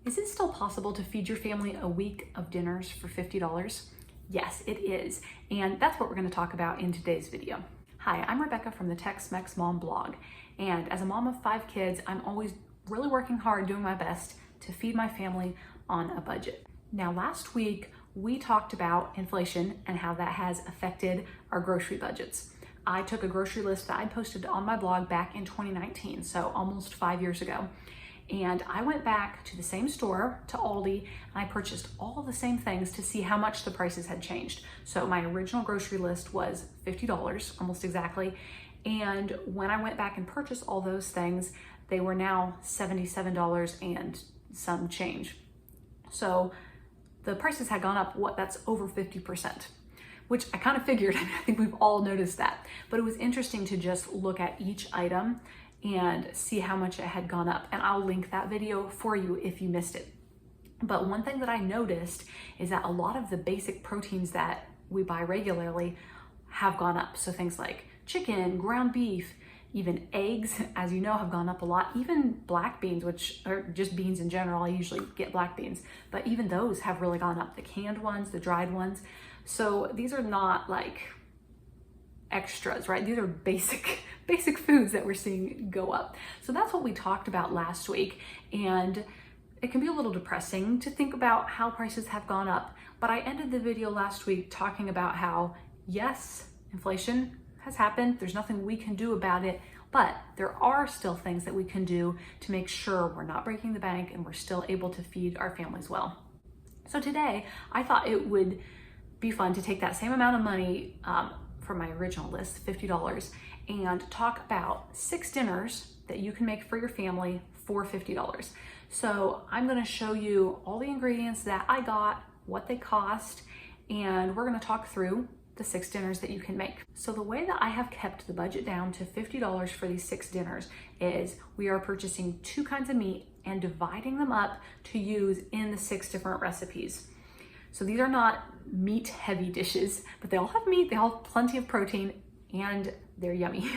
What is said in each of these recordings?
Is it still possible to feed your family a week of dinners for $50? Yes, it is. And that's what we're going to talk about in today's video. Hi, I'm Rebecca from the Tex-Mex Mom blog. And as a mom of 5 kids, I'm always really working hard, doing my best to feed my family on a budget. Now, last week, we talked about inflation and how that has affected our grocery budgets. I took a grocery list that I posted on my blog back in 2019, so almost 5 years ago. And I went back to the same store, to Aldi, and I purchased all the same things to see how much the prices had changed. So my original grocery list was $50, almost exactly. And when I went back and purchased all those things, they were now $77 and some change. So the prices had gone up, that's over 50%, which I kind of figured, I think we've all noticed that. But it was interesting to just look at each item and see how much it had gone up. And I'll link that video for you if you missed it. But one thing that I noticed is that a lot of the basic proteins that we buy regularly have gone up. So things like chicken, ground beef, even eggs, as you know, have gone up a lot. Even black beans, which are just beans in general, I usually get black beans, but even those have really gone up. The canned ones, the dried ones. So these are not like extras, right? These are basic foods that we're seeing go up. So that's what we talked about last week. And it can be a little depressing to think about how prices have gone up. But I ended the video last week talking about how, yes, inflation has happened. There's nothing we can do about it, but there are still things that we can do to make sure we're not breaking the bank and we're still able to feed our families well. So today, I thought it would be fun to take that same amount of money from my original list, $50, and talk about 6 dinners that you can make for your family for $50. So I'm gonna show you all the ingredients that I got, what they cost, and we're gonna talk through the 6 dinners that you can make. So the way that I have kept the budget down to $50 for these 6 dinners is we are purchasing 2 kinds of meat and dividing them up to use in the 6 different recipes. So these are not meat heavy dishes, but they all have meat, they all have plenty of protein, and they're yummy,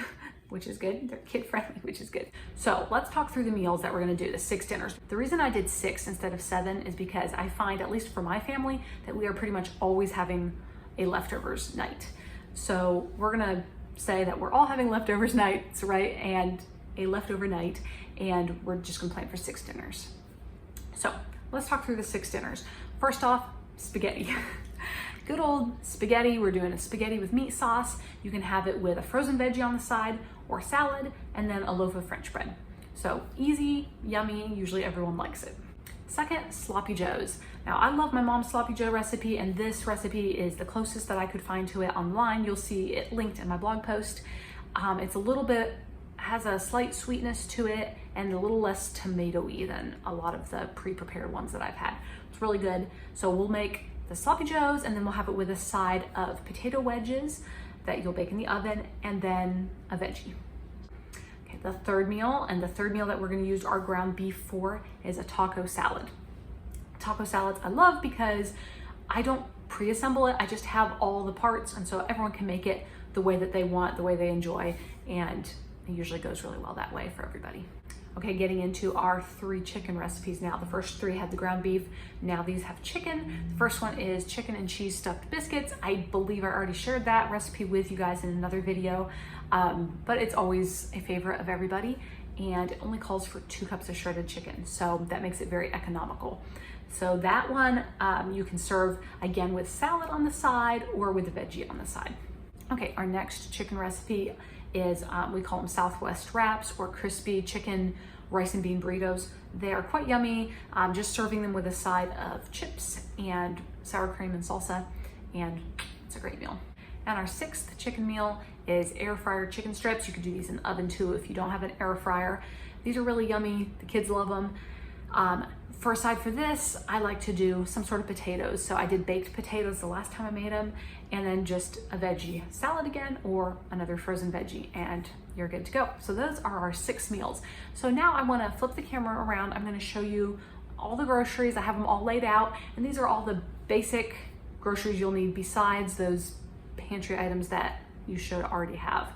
which is good. They're kid friendly, which is good. So let's talk through the meals that we're gonna do, the 6 dinners. The reason I did 6 instead of 7 is because I find, at least for my family, that we are pretty much always having a leftovers night. So we're gonna say that we're all having leftovers nights, right? And a leftover night, and we're just gonna plan for 6 dinners. So let's talk through the 6 dinners. First off, spaghetti. Good old spaghetti. We're doing a spaghetti with meat sauce. You can have it with a frozen veggie on the side or salad, and then a loaf of French bread. So easy, yummy, usually everyone likes it. Second, sloppy joes. Now I love my mom's sloppy joe recipe, and this recipe is the closest that I could find to it online. You'll see it linked in my blog post. It's a little bit, has a slight sweetness to it and a little less tomato-y than a lot of the pre-prepared ones that I've had. It's really good. So we'll make the sloppy joes, and then we'll have it with a side of potato wedges that you'll bake in the oven, and then a veggie. Okay, the third meal, and the third meal that we're gonna use our ground beef for, is a taco salad. Taco salads I love because I don't pre-assemble it, I just have all the parts, and so everyone can make it the way that they want, the way they enjoy, and it usually goes really well that way for everybody. Okay, getting into our 3 chicken recipes now. The first 3 had the ground beef, now these have chicken. The first one is chicken and cheese stuffed biscuits. I believe I already shared that recipe with you guys in another video, but it's always a favorite of everybody, and it only calls for 2 cups of shredded chicken, so that makes it very economical. So that one you can serve again with salad on the side or with a veggie on the side. Okay, our next chicken recipe is, we call them Southwest wraps or crispy chicken rice and bean burritos. They are quite yummy, just serving them with a side of chips and sour cream and salsa, and it's a great meal. And our 6th chicken meal is air fryer chicken strips. You can do these in the oven too if you don't have an air fryer. These are really yummy, the kids love them. For a side for this, I like to do some sort of potatoes. So I did baked potatoes the last time I made them, and then just a veggie salad again, or another frozen veggie, and you're good to go. So those are our 6 meals. So now I wanna flip the camera around. I'm gonna show you all the groceries. I have them all laid out, and these are all the basic groceries you'll need besides those pantry items that you should already have.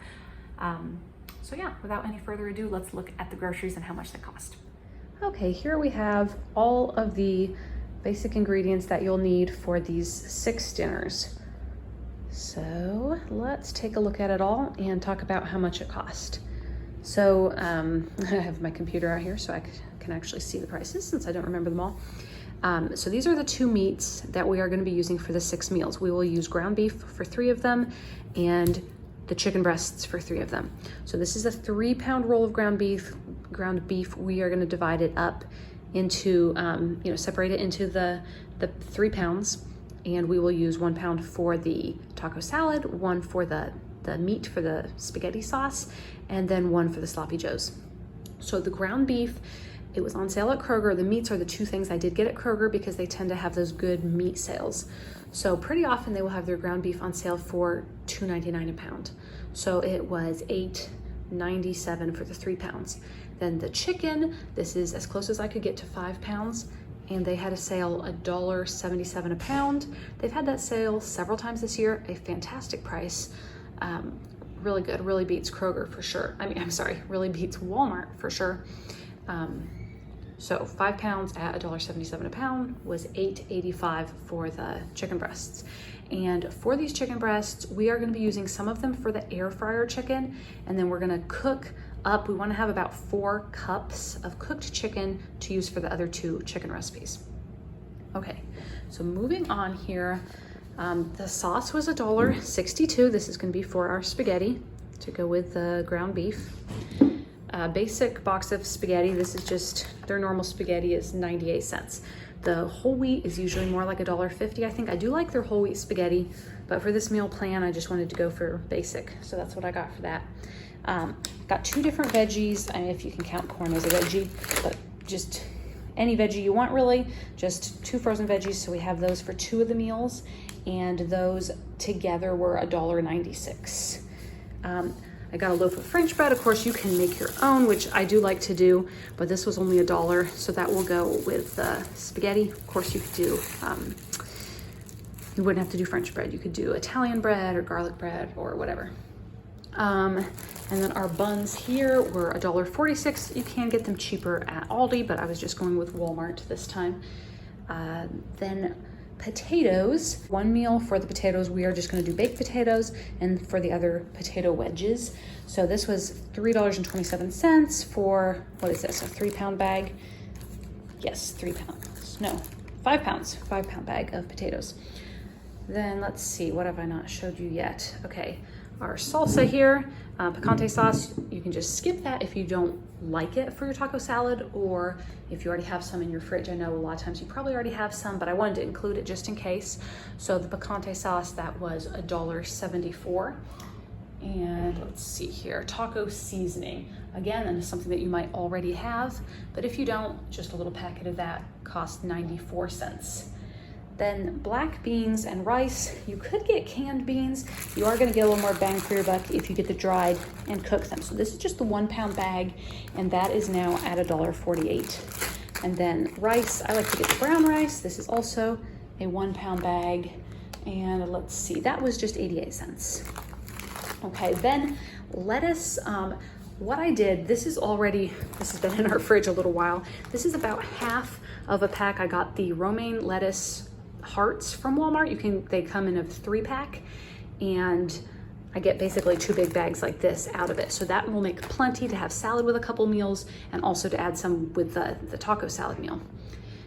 So yeah, without any further ado, let's look at the groceries and how much they cost. Okay, here we have all of the basic ingredients that you'll need for these 6 dinners. So let's take a look at it all and talk about how much it cost. So I have my computer out here so I can actually see the prices since I don't remember them all. So these are the 2 meats that we are going to be using for the 6 meals. We will use ground beef for 3 of them and the chicken breasts for 3 of them. So this is a 3-pound roll of ground beef. We are going to divide it up into, separate it into the 3 pounds, and we will use 1 pound for the taco salad, 1 for the meat for the spaghetti sauce, and then 1 for the sloppy joes. So the ground beef, it was on sale at Kroger. The meats are the 2 things I did get at Kroger because they tend to have those good meat sales. So pretty often they will have their ground beef on sale for $2.99 a pound. So it was $8.97 for the 3 pounds. Then the chicken, this is as close as I could get to 5 pounds, and they had a sale $1.77 a pound. They've had that sale several times this year, a fantastic price. Really good, really beats Kroger for sure. Really beats Walmart for sure. So 5 pounds at $1.77 a pound was $8.85 for the chicken breasts. And for these chicken breasts, we are going to be using some of them for the air fryer chicken, and then we're going to cook up. We want to have about 4 cups of cooked chicken to use for the other 2 chicken recipes. Okay, so moving on here, the sauce was $1.62. This is going to be for our spaghetti to go with the ground beef. Basic box of spaghetti, this is just their normal spaghetti, is 98 cents. The whole wheat is usually more like $1.50. I think I do like their whole wheat spaghetti, but for this meal plan, I just wanted to go for basic. So that's what I got for that. Got 2 different veggies. I mean, if you can count corn as a veggie, but just any veggie you want really, just 2 frozen veggies. So we have those for 2 of the meals, and those together were $1.96. I got a loaf of French bread. Of course, you can make your own, which I do like to do, but this was only $1, so that will go with the spaghetti. Of course, you could do, you wouldn't have to do French bread. You could do Italian bread or garlic bread or whatever. And then our buns here were $1.46. You can get them cheaper at Aldi, but I was just going with Walmart this time. Then potatoes, 1 meal for the potatoes. We are just going to do baked potatoes, and for the other potato wedges. So this was $3.27 for, what is this, a 3-pound bag? Yes, 3 pounds. No, 5 pounds, 5-pound bag of potatoes. Then let's see, what have I not showed you yet? Okay, our salsa here, picante sauce. You can just skip that if you don't like it for your taco salad, or if you already have some in your fridge. I know a lot of times you probably already have some, but I wanted to include it just in case. So the picante sauce, that was $1.74. And let's see here, taco seasoning. Again, that is something that you might already have, but if you don't, just a little packet of that cost 94 cents. Then black beans and rice. You could get canned beans. You are gonna get a little more bang for your buck if you get the dried and cook them. So this is just the 1-pound bag, and that is now at $1.48. And then rice, I like to get the brown rice. This is also a 1-pound bag. And let's see, that was just 88 cents. Okay, then lettuce. What I did, this has been in our fridge a little while. This is about half of a pack. I got the romaine lettuce hearts from Walmart. They come in a 3-pack, and I get basically 2 big bags like this out of it. So that will make plenty to have salad with a couple meals, and also to add some with the taco salad meal.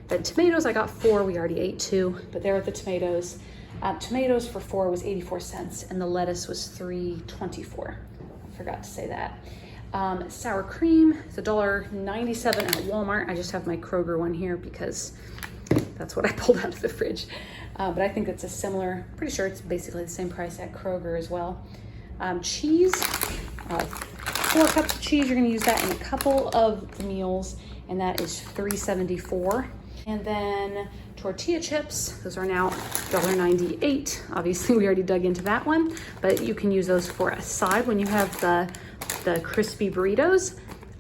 Then tomatoes, I got 4. We already ate 2, but there are the tomatoes. Tomatoes for 4 was 84 cents, and the lettuce was $3.24. I forgot to say that. Sour cream, it's $1.97 at Walmart. I just have my Kroger one here because that's what I pulled out of the fridge. But I think it's a similar, pretty sure it's basically the same price at Kroger as well. Cheese, 4 cups of cheese. You're gonna use that in a couple of the meals, and that is $3.74. And then tortilla chips, those are now $1.98. Obviously, we already dug into that one, but you can use those for a side when you have the crispy burritos,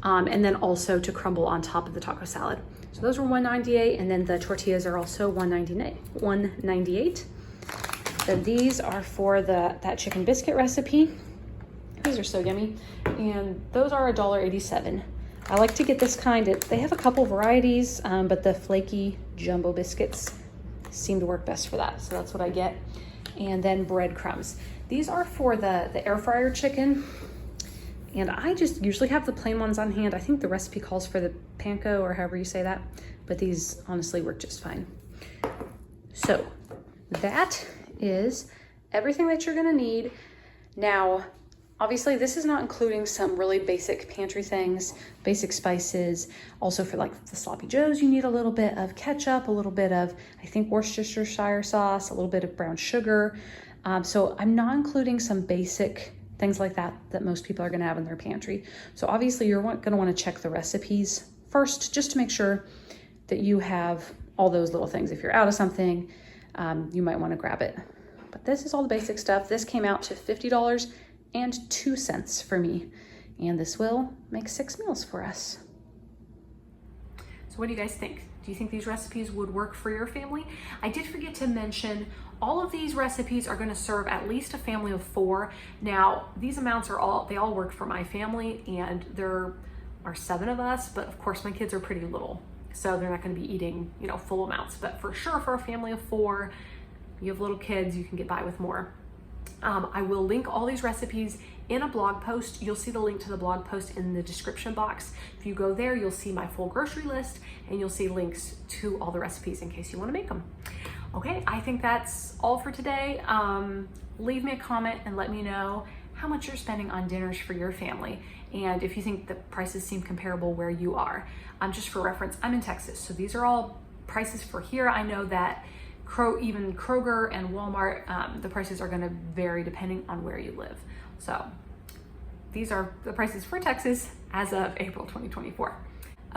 and then also to crumble on top of the taco salad. So those were $1.98, and then the tortillas are also $1.98. Then these are for that chicken biscuit recipe. These are so yummy, and those are $1.87. I like to get this kind. They have a couple varieties, but the flaky jumbo biscuits seem to work best for that. So that's what I get. And then breadcrumbs. These are for the air fryer chicken. And I just usually have the plain ones on hand. I think the recipe calls for the panko or however you say that, but these honestly work just fine. So that is everything that you're gonna need. Now, obviously this is not including some really basic pantry things, basic spices. Also for like the sloppy joes, you need a little bit of ketchup, a little bit of, I think, Worcestershire sauce, a little bit of brown sugar. So I'm not including some basic things like that most people are gonna have in their pantry. So obviously you're gonna wanna check the recipes first, just to make sure that you have all those little things. If you're out of something, you might wanna grab it. But this is all the basic stuff. This came out to $50.02 for me. And this will make 6 meals for us. So what do you guys think? Do you think these recipes would work for your family? I did forget to mention, all of these recipes are gonna serve at least a family of 4. Now, these amounts they all work for my family, and there are 7 of us, but of course my kids are pretty little, so they're not gonna be eating, full amounts. But for sure, for a family of 4, you have little kids, you can get by with more. I will link all these recipes in a blog post. You'll see the link to the blog post in the description box. If you go there, you'll see my full grocery list, and you'll see links to all the recipes in case you want to make them. Okay, I think that's all for today. Leave me a comment and let me know how much you're spending on dinners for your family, and if you think the prices seem comparable where you are. Just for reference, I'm in Texas, so these are all prices for here. I know that even Kroger and Walmart, the prices are gonna vary depending on where you live. So these are the prices for Texas as of April 2024.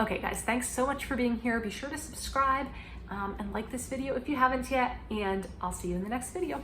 Okay guys, thanks so much for being here. Be sure to subscribe and like this video if you haven't yet, and I'll see you in the next video.